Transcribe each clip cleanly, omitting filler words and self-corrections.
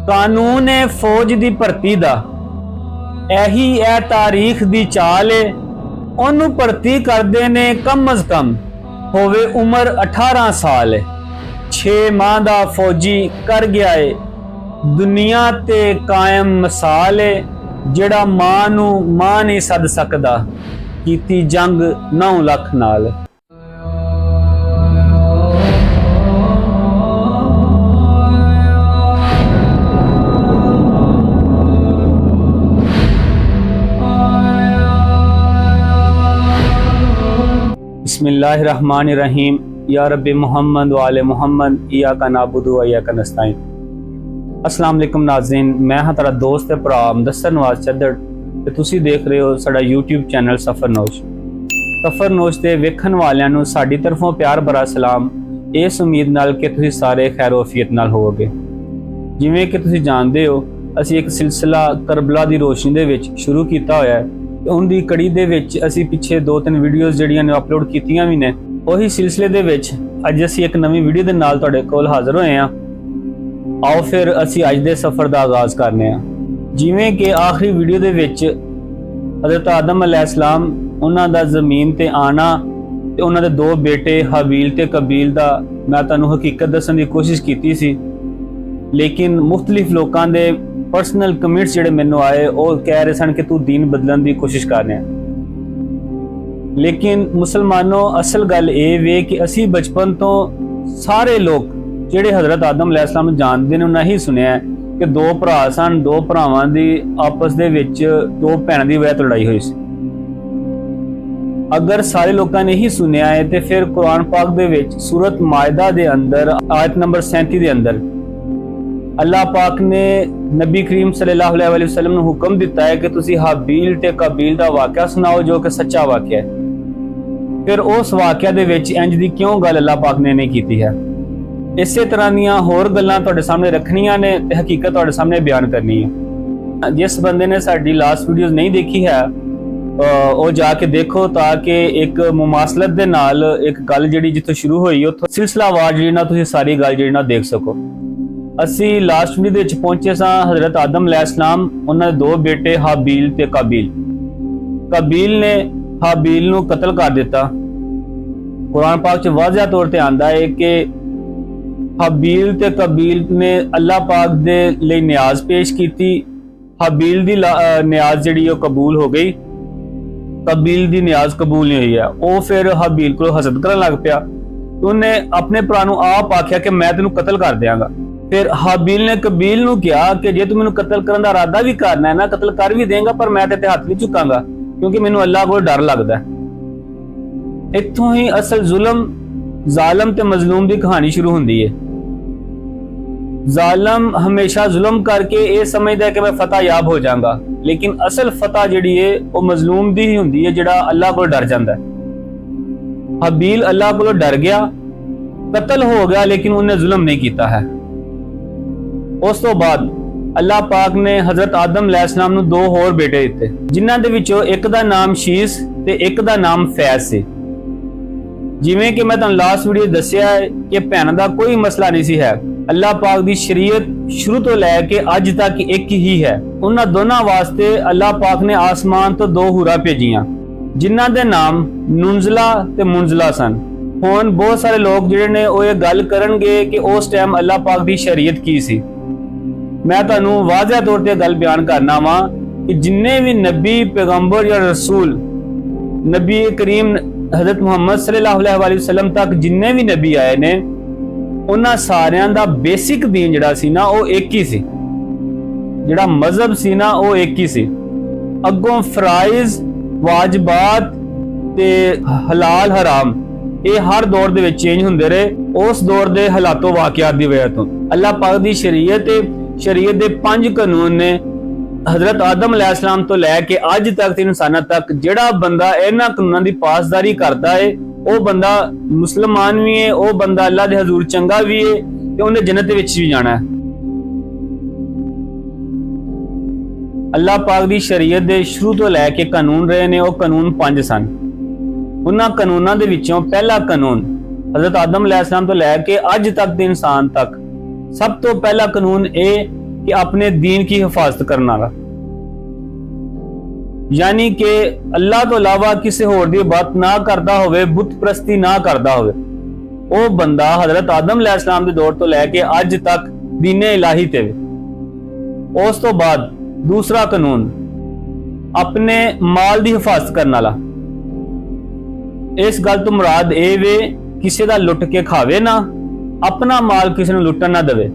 कानून है फौज दी भर्ती दा यही है तारीख दी चाल है। ओनू भर्ती करदे ने कम अज कम होवे उम्र 18 साल है। 6 माह दा फौजी कर गया है दुनिया ते कायम मिसाल है। जेड़ा मां नू मां नहीं सद सकदा कीती जंग 9 लाख नाल। बिस्मिल्लाहिर्रहमानिर्रहीम। या रब्बी मुहम्मद वाले मुहम्मद इया का नाबुदु व इया का नस्ताइन। अस्सलाम वालेकुम नाज़रीन, मैं हाँ तेरा दोस्त है भरा मुदस्सर नवाज चद्दड़ ते तुसी देख रहे हो साडा यूट्यूब चैनल सफरनोश। सफरनोश ते वेखण वालियां नू साडी तरफों प्यार भरा सलाम, इस उम्मीद नाल कि तुसी सारे खैर वफीयत नाल होवोगे। जिवें कि तुसी जानदे हो असी एक सिलसिला करबला दी रोशनी दे विच शुरू कीता होया है। उनकी कड़ी दे विच असी पिछे 2-3 वीडियोज़ जिहड़ियां ने अपलोड कीतियां भी ने। उही सिलसिले दे विच अज असी एक नवी वीडियो दे नाल तुहाडे कोल हाज़र होए हां। आओ फिर असी अज दे सफ़र दा आगाज़ करने हां। जिवें कि आखिरी वीडियो दे विच हज़रत आदम अलैहिस्सलाम उन्हां दा ज़मीन ते आना ते उन्हां दे 2 बेटे हाबील ते कबील दा मैं तुहानूं हकीकत दस्सण दी कोशिश कीती सी, लेकिन मुख्तलिफ लोकां दे पर्सनल कमेंट्स जिहड़े मैनूं आए वो कह रहे सन कि तू दीन बदलण दी कोशिश कर रहा है। लेकिन मुसलमानों असल गल ये वे कि असी बचपन तो सारे लोग जिहड़े हज़रत आदम अलैहिस्सलाम जानते ने उन्हें ही सुनिया है कि 2 भरा सन, 2 भरावां दी आपस दे विच 2 भैणां दी वजह तो लड़ाई हुई सी। अगर सारे लोगों ने ही सुनिया है तो फिर कुरान पाक दे विच सूरत मायदा दे अंदर आयत नंबर 37 दे अंदर अल्लाह पाक ने नबी करीम सल्लल्लाहु अलैहि वसल्लम ने हुक्म दिता है कि तुसी हाबील ते कबील दा वाकया सुनाओ जो कि सच्चा वाकया है। फिर उस वाकया दे विच इंज दी क्यों गल अल्लाह पाक ने नहीं कीती है। इसे तरह दीयां होर गल्लां तुहाडे सामने रखनियां ने ते हकीकत तुहाडे सामने बयान करनी है। जिस बंदे ने साडी लास्ट वीडियोज़ नहीं देखी है वो जाके देखो ताकि एक मुमासलत दे नाल एक गल जिहड़ी जिੱਥੋਂ शुरू होई उत्थों सिलसिलावार जिहड़ी ना तुसीं सारी गल जिहड़ी ना देख सको। असी लास्ट वीडियो दे विच पहुंचे सां हज़रत आदम अलैहिस्सलाम उन्हां दे 2 बेटे हाबील ते कबील। कबील ने हाबील नूं कतल कर दिता। कुरान पाक च वाज़िह तौर ते आंदा है कि हाबील ते कबील ने अल्लाह पाक दे लई नियाज पेश कीती। हाबील दी नियाज जिहड़ी ओह कबूल हो गई, कबील दी नियाज कबूल नहीं हुई है। वो फिर हाबील को हसद करन लग पिया। उन्हें अपने भरा नूं आप आख्या कि मैं तेनूं कतल कर दियांगा। फिर हाबील ने कबील नूं कहा कि जे तू मैनूं कतल करन दा इरादा भी करना है ना, कतल कर भी देंगा पर मैं तेरे हथ नहीं चुकांगा क्योंकि मैनूं अल्लाह कोल डर लगदा है। इत्थों ही असल जुल्म जालिम ते मजलूम दी कहानी शुरू हुंदी है। जालिम हमेशा जुल्म करके ये समझदा है कि मैं फतह याब हो जाऊंगा, लेकिन असल फतह जिहड़ी है वो मजलूम दी ही हुंदी है जिहड़ा अल्लाह कोल डर जांदा है। हाबील अल्लाह कोल डर गया, कतल हो गया, लेकिन उन्हें जुल्म नहीं किया है। उस तो बाद अल्लाह पाक ने हज़रत आदम अलैहिस्सलाम नूं 2 होर बेटे दिते, जिन्हां दे विचों एक दा नाम शीस ते एक दा नाम फैज सी। जिवें कि मैं तुहानूं लास्ट वीडियो दस्सिया है कि भैणां दा कोई मसला नहीं सी है। अल्लाह पाक दी शरीयत शुरू तो लैके अज तक एक ही है। उन्हां दोनों वास्ते अल्लाह पाक ने आसमान तो 2 हूरा भेजियां जिन्हां दे नाम नुंजला ते मुंजला सन। हुण बहुत सारे लोग जिहड़े ने ओह गल करनगे कि उस टाइम अल्लाह पाक दी शरीयत की सी। मैं तुहानूं वाज़िह तौर ते गल बयान करना वा कि जिन्ने भी नबी पैगंबर या रसूल नबी करीम हज़रत मुहम्मद सल्लल्लाहु अलैहि वसल्लम तक जिन्ने भी नबी आए ने उन्हां सारियां दा बेसिक दीन जिहड़ा सी ना वो एक ही सी, जिहड़ा मजहब सी ना वो एक ही सी। अगों फराइज वाजिबात ते हलाल हराम ये हर दौर दे विच चेंज हुंदे रहे। उस दौर दे हालातों वाकियात दी वजह तो अल्लाह पाक दी शरीयत दे 5 कानून ने हज़रत आदम अलैहिस्सलाम तो लैके अज तक ते इंसानां तक जिहड़ा बंदा इन्हां कानूनां दी पासदारी करदा है वो बंदा मुसलमान भी है, वो बंदा अल्लाह दे हजूर चंगा भी है ते उन्हें जन्नत विच भी जाना है। अल्लाह पाक दी शरीयत दे शुरू तो लैके कानून रहे ने वो कानून 5 सन। उन्हां कानूनां दे विचों पहला कानून हज़रत आदम अलैहिस्सलाम तो लैके अज तक दे इंसान तक सब तो पहला कानून ये कि अपने दीन की हिफाजत करने वाला, यानी कि अल्लाह तो इलावा किसी होर दी इबादत ना करदा होवे, बुत प्रस्ती ना करदा होवे, वो बंदा हजरत आदम अलैहिस्सलाम दे दौर तो लैके अज तक दीने इलाही ते वे। उस तो बाद दूसरा कानून अपने माल दी हिफाजत करने वाला। इस गल तो मुराद ए वे किसी दा लुट के खावे ना, अपना माल किसी नूं लुटन ना देवे,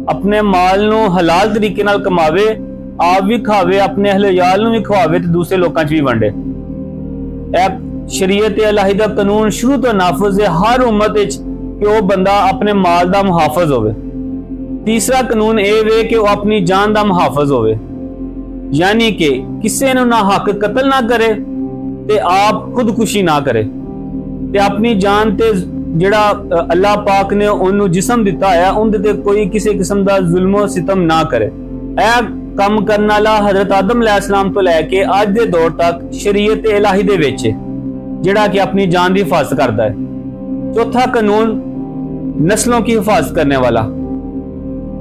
अपने माल नूं हलाल तरीके नाल कमावे, आप भी खावे, अपने अहले याल नूं भी खवावे ते दूसरे लोकां च भी वंडे। शरीयत इलाही दा कानून शुरू तो नाफिज है हर उम्मत विच कि वो बंदा अपने माल दा मुहाफिज होवे। तीसरा कानून ए वे कि वो अपनी जान दा मुहाफिज होवे, यानी कि किसी नूं ना हक कतल ना करे ते आप खुदकुशी ना करे ते अपनी जान ते जिहड़ा अल्लाह पाक ने उन्होंने जिस्म दिता है उनदे ते कोई किसी किस्म दा जुल्मो सितम ना करे। ऐ कम करने वाला हजरत आदम अलैहिस्सलाम तो लैके अज दे दौर तक शरीयत इलाही दे विच जिहड़ा कि अपनी जान की हिफाजत करता है। चौथा कानून नस्लों की हिफाजत करने वाला,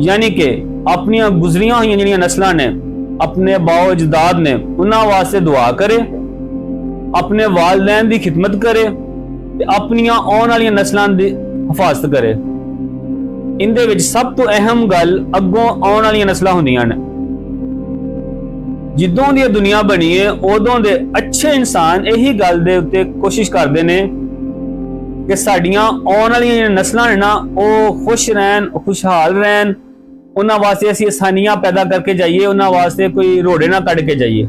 यानी कि अपनी गुजरियां हुई जिहड़ियां नस्लां ने, अपने बाओ अजदाद ने, उन्हां वास्ते दुआ करे, अपने वालदैन की खिदमत करे ते अपनी आने वाली नस्लां की हिफाजत करे। इनदे विच सब तो अहम गल अगों आने वाली नस्लां हुंदियां ने। जिदों दी दुनिया बनी है उदों दे अच्छे इंसान यही गल दे उत्ते कोशिश करते ने कि साडियां आने वाली नस्लां ने ना वो खुश रहन, खुशहाल रहन, उन्हां वास्ते असीं आसानियां पैदा करके जाइए, उन्हां वास्ते कोई रोड़े ना कट के जाइए।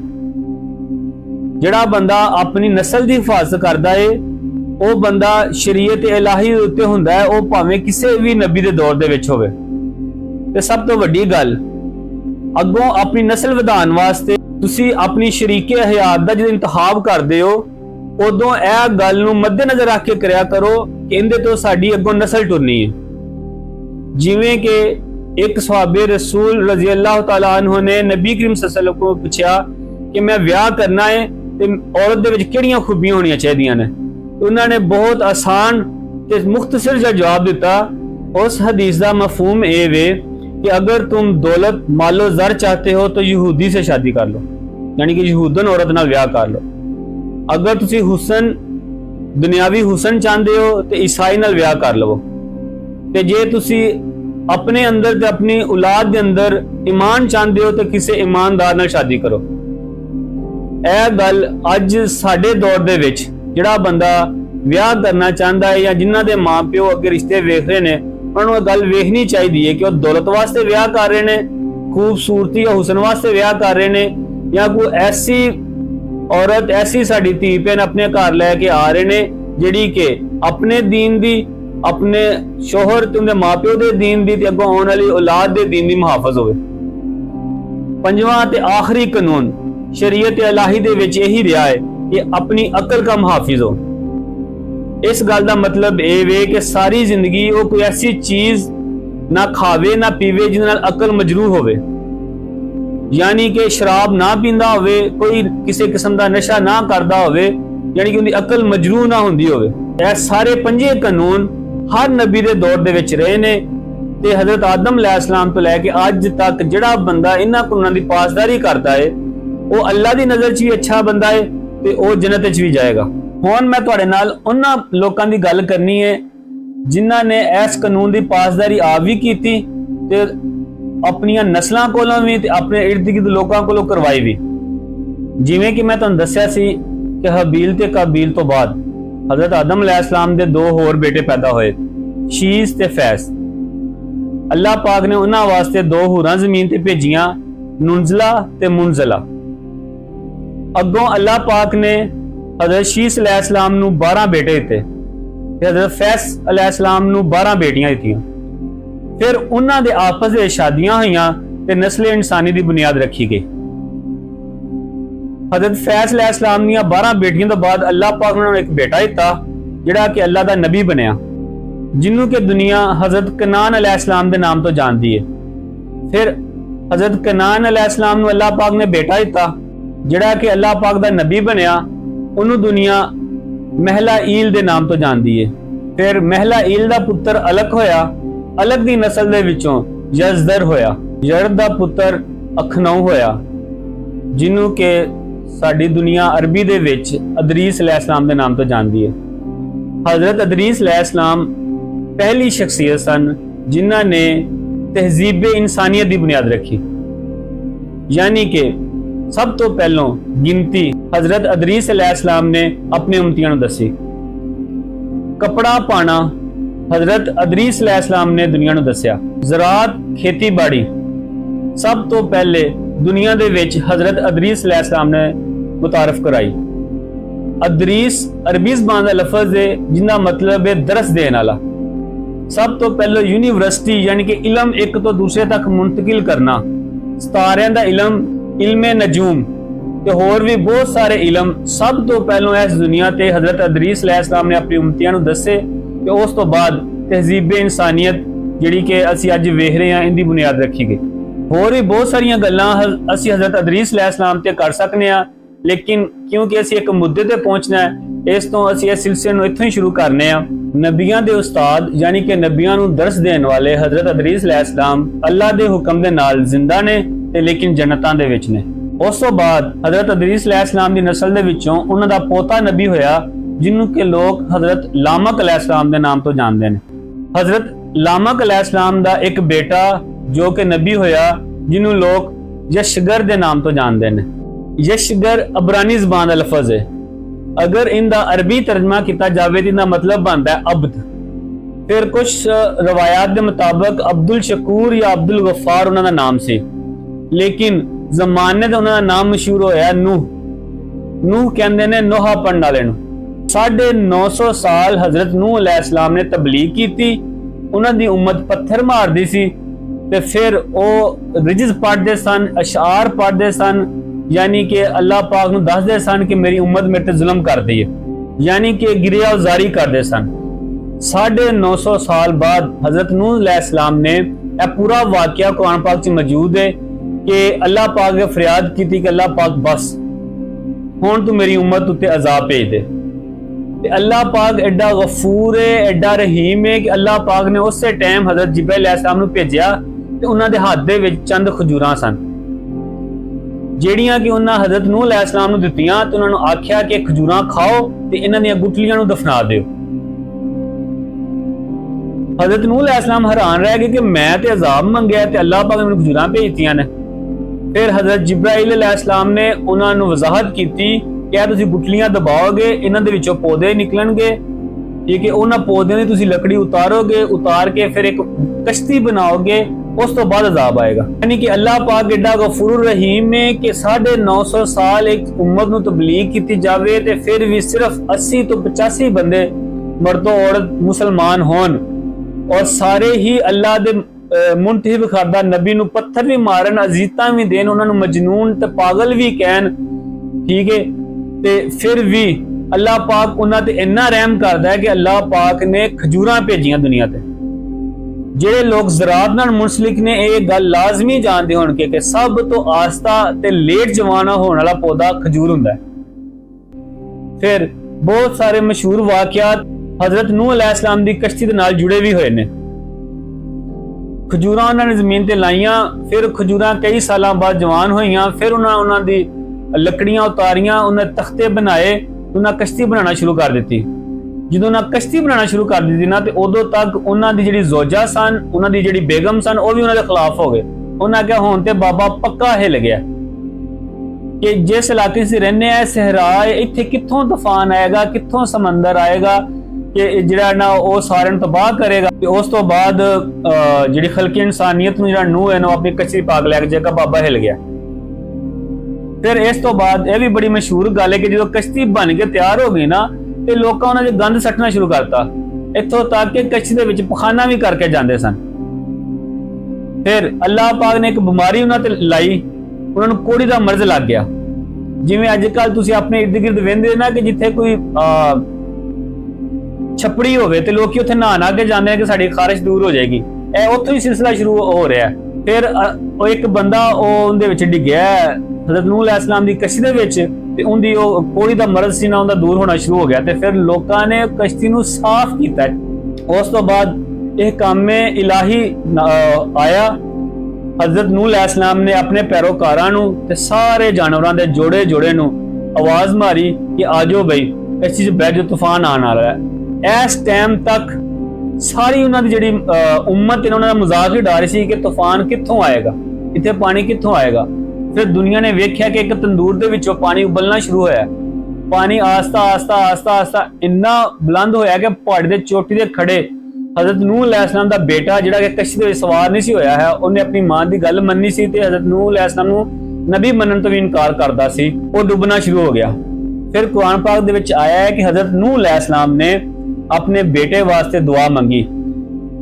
जिहड़ा बंदा अपनी नस्ल की हिफाजत करता है वो बंदा शरीयत इलाही उत्ते हुंदा है, वो भावें किसी भी नबी दे दौर दे विच होवे। ते सब तो वड्डी गल अगों अपनी नस्ल वधाउण वास्ते तुसी अपनी शरीके हयात दा जदों इंतखाब करदे हो उदों इह गल नूं मद्देनजर रख के करया करो कि इहदे तो साडी अगों नस्ल टुरनी है। जिवें कि एक सहाबे रसूल रजी अल्लाह तआला अन्हु ने नबी करीम सल्लल्लाहु अलैहि वसल्लम को पूछा कि मैं ब्याह करना है ते औरत दे विच किहड़ियां खूबियां होणियां चाहीदियां ने। उन्होंने बहुत आसान ते मुख्तसर जा जवाब दिता। उस हदीस का मफहूम ए वे कि अगर तुम दौलत मालो जर चाहते हो तो यहूदी से शादी कर लो, यानी कि यहूदन औरत नाल ब्याह कर लो। अगर तुसी हुसन दुनियावी हुसन चाहते हो तो ईसाई नाल ब्याह कर लो, ते जे तुसी अपने अंदर ते अपनी औलाद दे अंदर ईमान चाहते हो तो किसी ईमानदार नाल शादी करो। यह गल अज साडे दौर दे विच जिहड़ा बंदा ब्याह करना चाहता है या जिन्हां दे मां प्यो अगे रिश्ते वेख रहे ने उन्होंने गल वेखनी चाहिए कि वह दौलत वास्ते ब्याह कर रहे हैं, खूबसूरती या हुसन वास्ते ब्याह कर रहे हैं, या कोई ऐसी औरत ऐसी साडी धी भैन अपने घर लैके आ रहे हैं जिहड़ी कि अपने दीन दी, अपने शोहर ते उनदे मां प्यो दे दीन दी ते अगों आउण वाली औलाद दे दीन दी मुहाफिज होवे। पंजवां ते आखिरी कानून शरीयत इलाही दे विच यही रहा है कि अपनी अकल का मुहाफिज हो। इस गल का मतलब ए वे कि सारी जिंदगी वो कोई ऐसी चीज ना खावे ना पीवे जिहदे नाल अकल मजरूह होवे, यानी कि शराब ना पींदा होवे, कोई किसी किस्म का नशा ना करदा होवे, यानी कि उनकी अकल मजरूह ना हुंदी होवे। यह सारे पंजे कानून हर नबी दे दौर दे विच रहे ने ते हजरत आदम अलैहिस्सलाम तो लैके अज तक जिहड़ा बंदा इन्हां कानूनां दी पासदारी करदा है वो अल्लाह दी नजर च भी अच्छा बंदा है ते वो जन्नत च भी जाएगा। हुण मैं तुहाडे नाल उन्हां लोकां दी गल करनी है जिन्हां ने इस कानून दी पासदारी आप भी कीती ते अपनियां नस्लां कोलों भी ते अपने इर्द गिर्द लोकां कोलों करवाई भी। जिवें कि मैं तुहानूं दस्सिया सी कि हबील ते काबील तो बाद हजरत आदम अलैहिस्सलाम दे दो होर बेटे पैदा होए, शीस ते फैस। अल्लाह पाक ने उन्हां वास्ते दो हूरां जमीन ते भेजियां, नुनजला ते मुनजला। अगों अल्लाह पाक ने हजरत शीस अलैहिस्सलाम नूं 12 बेटे दिते ते हजरत फैस अलैहिस्सलाम नूं 12 बेटियां दित्तियां। फिर उन्हां दे आपस विच शादियां होईयां ते नस्ल इंसानी दी बुनियाद रखी गई। हजरत फैस अलैहिस्सलाम दीयां 12 बेटियां तो बाद अल्लाह पाक ने उन्हें एक बेटा दिता जिहड़ा कि अल्लाह दा नबी बनया, जिन्हों के दुनिया हजरत कनान अलैहिस्सलाम दे नाम तो जानती है। फिर हजरत कनान अलैहिस्सलाम नूं अल्लाह पाक ने बेटा दिता जिहड़ा कि अल्लाह पाक दा नबी बनया, उन्होंने दुनिया महला ईल दे नाम तो जानती है। फिर महला ईल दा पुत्र अलग होया, अलग दी नस्ल दे विचों यजदर होया। ਯਰਦ ਦਾ ਪੁੱਤਰ ਅਖਨਊ ਹੋਇਆ, ਜਿਹਨੂੰ ਕਿ ਸਾਡੀ ਦੁਨੀਆ ਅਰਬੀ ਦੇ ਵਿੱਚ ਅਦਰੀਸ अलैहिस्सलाम ਦੇ ਨਾਮ ਤੋਂ ਜਾਣਦੀ ਹੈ। हजरत अदरीस अलैहिस्सलाम पहली शख्सियत सन जिन्हां ने तहजीब इंसानियत की बुनियाद रखी, यानी कि सब तो पहलों गिनती हजरत अदरीस अलैहिस्सलाम ने अपने उम्मतियां नूं दसी। कपड़ा पाना हजरत अदरीस अलैहिस्सलाम ने दुनिया नूं दस्या। ज़राअत खेतीबाड़ी सब तो पहले दुनिया दे विच हजरत अदरीस अलैहिस्सलाम ने मुतारफ कराई। अदरीस अरबी ज़बान का लफज है जिसका मतलब है दरस देने वाला। सब तो पहले यूनिवर्सिटी यानी कि इलम एक तो दूसरे तक मुंतकिल करना, सितारियां दा इलम, इल्मे नजूम ते होर भी बहुत सारे इलम सब तो पहलों इस दुनिया ते हजरत अदरीस अलैहिस्सलाम ने अपनी उम्मतियां नूं दसे ते उस तो बाद तहजीब इंसानियत जिहड़ी कि असीं अज वेख रहे हैं इनकी बुनियाद रखी गई। होर भी बहुत सारियां गल्लां असीं हजरत अदरीस अलैहिस्सलाम ते कर सकने आ, लेकिन क्योंकि असी एक मुद्दे ते पहुंचना है इस तो असी इस सिलसिले नूं इत्थों ही शुरू करने आ। नबियां दे उस्ताद यानी कि नबियां नूं दरस देण वाले हजरत अदरीस अलैहिस्सलाम अल्लाह दे हुक्म दे नाल जिंदा ने ते लेकिन जन्नतां दे विच ने। उस तो बाद हजरत अदरीस अलैहिस्सलाम दी नस्ल दे विचों उन्हां दा पोता नबी होया जिन्हों के लोग हजरत लामक अलैहिस्सलाम दे नाम तो जानते हैं। हजरत लामक अलैहिस्सलाम दा एक बेटा जो कि नबी होया जिन्हों लोग यशगर दे नाम तो जानते हैं। यशगर अबरानी ज़बान का लफज है। अगर इनका अरबी तर्जमा किया जाए तो इनका मतलब बनता है अब्द। फिर कुछ रवायात के मुताबिक अब्दुल शकूर या अब्दुल गफ्फार उन्होंने नाम से, लेकिन जमाने तो उन्होंने नाम मशहूर होया नूह। नूह कहते ने नोहा पढ़ने वाले नूं। 950 साल हजरत नूह अलैहिस्सलाम ने तबलीग की थी। उन्होंने उम्मत पत्थर मारती सी ते फिर वो रिजज पढ़ते सन, अशार पढ़ते सन, यानी कि अल्लाह पाक नूं दसदे सन कि मेरी उम्मत मेरे ते जुल्म करदी है, यानी कि गिरिया उजारी करते सन। 950 साल बाद हजरत नूह अलैहिस्सलाम ने यह पूरा वाकया कुरान पाक च मौजूद है कि अल्लाह पाक ने फरियाद की थी कि अल्लाह पाक बस हुण तू मेरी उम्मत उत्ते अजाब भेज दे। ते अल्लाह पाक एडा गफूर है, एडा रहीम है कि अल्लाह पाक ने उस टाइम हजरत जिब्राइल अलैहिस्सलाम नूं भेजिया ते उन्हां दे हत्थ दे विच चंद खजूरां सन ਜਿਹੜੀਆਂ कि उन्होंने हजरत नूह अलैहिस्सलाम ਨੂੰ ਦਿੱਤੀਆਂ ਤੇ ਉਹਨਾਂ ਨੂੰ ਆਖਿਆ ਕਿ ਖਜੂਰਾਂ ਖਾਓ ਤੇ ਇਹਨਾਂ ਦੀਆਂ ਗੁਠਲੀਆਂ ਨੂੰ ਦਫਨਾ ਦਿਓ। हजरत नूह अलैहिस्सलाम हैरान रह गए कि मैं ते अजाब मंगया ते अल्लाह पाक ने ਮੈਨੂੰ ਖਜੂਰਾਂ ਭੇਜਤੀਆਂ ਨੇ। फिर हजरत जिब्राइल अलैहिस्सलाम ने ਉਹਨਾਂ ਨੂੰ ਵਜ਼ਾਹਤ ਕੀਤੀ ਕਿ ਤੁਸੀਂ ਗੁਠਲੀਆਂ ਦਬਾਓਗੇ, ਇਹਨਾਂ ਦੇ ਵਿੱਚੋਂ ਪੌਦੇ ਨਿਕਲਣਗੇ, ਠੀਕ ਹੈ, ਉਹਨਾਂ ਪੌਦਿਆਂ ਦੀ ਤੁਸੀਂ ਲੱਕੜੀ ਉਤਾਰੋਗੇ, ਉਤਾਰ ਕੇ ਫਿਰ ਇੱਕ ਕਸ਼ਤੀ ਬਣਾਓਗੇ, उस तो बाद अजाब आएगा। यानी कि अल्लाह पाक एडा गफूर रहीम है कि 950 साल एक उम्मत नूं तबलीग की जावे ते फिर भी सिर्फ 80 तो 85 बंदे मर्दो औरत मुसलमान होन और सारे ही अल्लाह दे मुंतहिब खादा नबी नूं पत्थर भी मारन, अजीतां भी देन, उन्हां नूं मजनून ते पागल भी कहन, ठीक है, ते फिर भी अल्लाह पाक उन्हां ते इन्ना रहम करदा है कि अल्लाह पाक ने खजूरां भेजियां दुनिया ते। ਜਿਹੜੇ लोग ज़राअत नाल मुंसलिक ने यह गल लाजमी जानते होणगे कि सब तो आस्ता ते लेट जवाना होने वाला पौधा खजूर हुंदा है। फिर बहुत सारे मशहूर वाकयात हजरत नूह अलैहिस्सलाम दी कश्ती दे नाल जुड़े भी होए ने। खजूरां उन्होंने जमीन ते लाइयां, फिर खजूरां कई सालों बाद जवान होईयां, फिर उन्होंने दी लकड़ियां उतारियां, उन्हें तख्ते बनाए, उन्हें कश्ती बनाना शुरू कर दी। ਜਦੋਂ ਉਹਨਾਂ ਕਸ਼ਤੀ ਬਣਾਉਣਾ ਸ਼ੁਰੂ ਕਰ ਦਿੱਤੀ ਨਾ ਤੇ ਉਦੋਂ ਤੱਕ ਉਹਨਾਂ ਦੀ ਜਿਹੜੀ ਜ਼ੋਜਾ ਸਨ, ਉਹਨਾਂ ਦੀ ਜਿਹੜੀ ਬੇਗਮ ਸਨ, ਉਹ ਵੀ ਉਹਨਾਂ ਦੇ ਖਿਲਾਫ ਹੋ ਗਏ। ਉਹਨਾਂ ਕਿਹਾ ਹੁਣ ਤੇ ਬਾਬਾ ਪੱਕਾ ਹਿੱਲ ਗਿਆ ਕਿ ਜਿਸ ਇਲਾਕੇ 'ਚ ਰਹਿੰਦੇ ਆ ਸਹਿਰਾ ਹੈ, ਇੱਥੇ ਕਿੱਥੋਂ ਤੂਫਾਨ ਆਏਗਾ, ਕਿੱਥੋਂ ਸਮੁੰਦਰ ਆਏਗਾ ਕਿ ਜਿਹੜਾ ਨਾ ਉਹ ਸਾਰਿਆਂ ਨੂੰ ਤਬਾਹ ਕਰੇਗਾ। ਤੇ ਉਸ ਤੋਂ ਬਾਅਦ ਜਿਹੜੀ ਖਲਕੀ ਇਨਸਾਨੀਅਤ ਨੂੰ ਜਿਹੜਾ ਨੂਹ ਹੈ ਨਾ ਆਪਣੀ ਕਸ਼ਤੀ ਪਾ ਕੇ ਲੈ ਕੇ ਜਾਏਗਾ, ਬਾਬਾ ਹਿੱਲ ਗਿਆ। ਫਿਰ ਇਸ ਤੋਂ ਬਾਅਦ ਇਹ ਵੀ ਬੜੀ ਮਸ਼ਹੂਰ ਗੱਲ ਹੈ ਕਿ ਜਦੋਂ ਕਸ਼ਤੀ ਬਣ ਕੇ ਤਿਆਰ ਹੋ ਗਈ ਨਾ ਤੇ ਲੋਕਾਂ ਉਹਨਾਂ 'ਚ ਗੰਦ ਸੱਟਣਾ ਸ਼ੁਰੂ ਕਰਤਾ, ਇੱਥੋਂ ਤੱਕ ਕਿ ਕਸ਼ਤੀ ਦੇ ਵਿੱਚ ਪਖਾਨਾ ਵੀ ਕਰਕੇ ਜਾਂਦੇ ਸਨ। ਫਿਰ ਅੱਲਾਹ ਪਾਕ ਨੇ ਇੱਕ ਬਿਮਾਰੀ ਉਹਨਾਂ ਤੇ ਲਾਈ, ਉਹਨਾਂ ਨੂੰ ਕੋੜੀ ਦਾ ਮਰਜ਼ ਲੱਗ ਗਿਆ। ਜਿਵੇਂ ਅੱਜ ਕੱਲ ਤੁਸੀਂ ਆਪਣੇ ਇਰਦ ਗਿਰਦ ਵੇਖਦੇ ਨਾ ਕਿ ਜਿੱਥੇ ਕੋਈ ਛਪੜੀ ਹੋਵੇ ਤੇ ਲੋਕੀ ਉੱਥੇ ਨਹਾ ਕੇ ਜਾਂਦੇ ਨੇ ਕਿ ਸਾਡੀ ਖਾਰਿਸ਼ ਦੂਰ ਹੋ ਜਾਏਗੀ। ਇਹ ਉੱਥੋਂ ਹੀ ਸਿਲਸਿਲਾ ਸ਼ੁਰੂ ਹੋ ਰਿਹਾ। ਫਿਰ ਉਹ ਇੱਕ ਬੰਦਾ ਉਹਦੇ ਵਿੱਚ ਡਿੱਗਿਆ हजरत नूह अलैहिस्सलाम दी कश्ती दे विच ते उंदी ओ कोड़ी दा मरज़ सी ना उंदा दूर होना शुरू हो गया ते फिर लोकां ने कश्ती नूं साफ कीता। उस तो बाद यह काम में इलाही आया हजरत नूह अलैहिस्सलाम ने अपने पैरोकारां नूं ते सारे जानवरां दे जोड़े जोड़े नूं आवाज मारी कि आ जाओ बई इस चीज बह जो तूफान आने वाला है। इस टाइम तक सारी उन्हां दी जिहड़ी उम्मत इन्हां दा मजाक ही उड़ा रही सी कि तूफान कित्थों आएगा, इत्थे पानी कित्थों आएगा। फिर दुनिया ने वेख्या कि एक तंदूर दे विचों पानी उबलना शुरू होया। पानी आस्ता आस्ता आस्ता आस्ता इन्ना बुलंद होया कि पहाड़ी दे चोटी दे खड़े हजरत नूह अलैहिस्सलाम दा बेटा जिहड़ा कि कश्ती दे सवार नहीं सी होया है, उन्हें अपनी मां दी गल मन्नी सी ते हजरत नूह अलैहिस्सलाम नूं नबी मनन तो भी इनकार करदा सी, वो डुबना शुरू हो गया। फिर कुरान पाक दे विच आया है कि हजरत नूह अलैहिस्सलाम ने अपने बेटे वास्ते दुआ मंगी,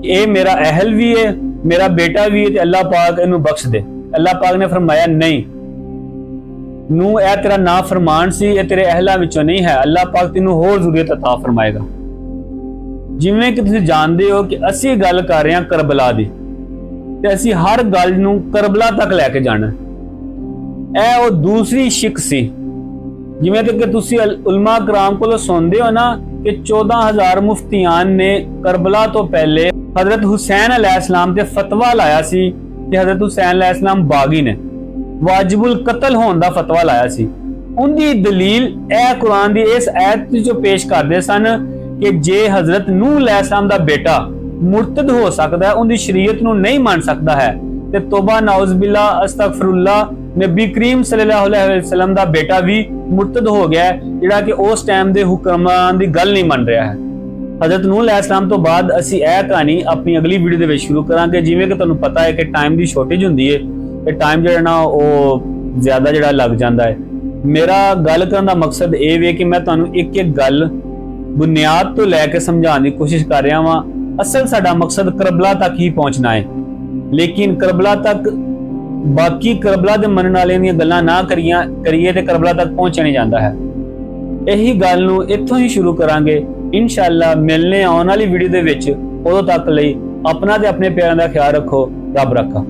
ये मेरा अहल भी है, मेरा बेटा भी है, ते अल्लाह पाक इन्हू बख्श दे। अल्लाह पाक ने फरमाया नहीं नूह, ए तेरा नाफरमान सी, ये तेरे अहला विचों नहीं है, अल्लाह पाक तेनू होर ज़ुर्रियत अता फरमाएगा। जिवें कि तुसीं जानदे हो कि असीं गल कर रहे हां करबला दी, ते असीं हर गल नूं करबला तक लैके जाना। ए वो दूसरी शिक सी, जिवें कि तुसीं उलमा कराम कोलों सुनदे हो ना कि 14,000 मुफ्तियान ने करबला तो पहले हजरत हुसैन अलैहिस्सलाम ते फतवा लाया सी कि हजरत हुसैन अलैहिस्सलाम बागी ने, वाजिबुल कत्ल होने दा फतवा लाया सी। उनकी दलील ए कुरान दी इस आयत जो पेश करदे सन कि जे हजरत नूह अलैहिस्सलाम दा बेटा मुर्तद हो सकदा है, उनकी शरीयत नूं नहीं मान सकदा है, ते तौबा नाउज़ बिल्लाह अस्तगफिरुल्लाह, नबी करीम सल्लल्लाहु अलैहि वसल्लम दा बेटा भी मुर्तद हो गया है, जिहड़ा कि उस टाइम दे हुक्मरान दी गल नहीं मन रहा है। हजरत नूह अलैहिस्सलाम तो बाद असी यह कहानी अपनी अगली वीडियो दे विच शुरू करांगे। जिवें कि तुहानूं पता है कि टाइम की शॉर्टेज हुंदी है, ते टाइम जिहड़ा ना वो ज्यादा जिहड़ा लग जांदा है। मेरा गल करन दा मकसद ये वे कि मैं तुहानूं एक एक गल बुनियाद तो लैके समझाने की कोशिश कर रहा वां। असल साडा मकसद करबला तक ही पहुंचना है, लेकिन करबला तक बाकी करबला दे मनण वाले दी गल्लां ना करिए ते करबला तक पहुंचा नहीं जाता है। यही गल नूं इत्थों ही शुरू करांगे। इंशाअल्लाह मिलने आने वाली वीडियो दे विच। उदों तक लई अपना ते अपने प्यारां दा ख्याल रखो। रब रखा।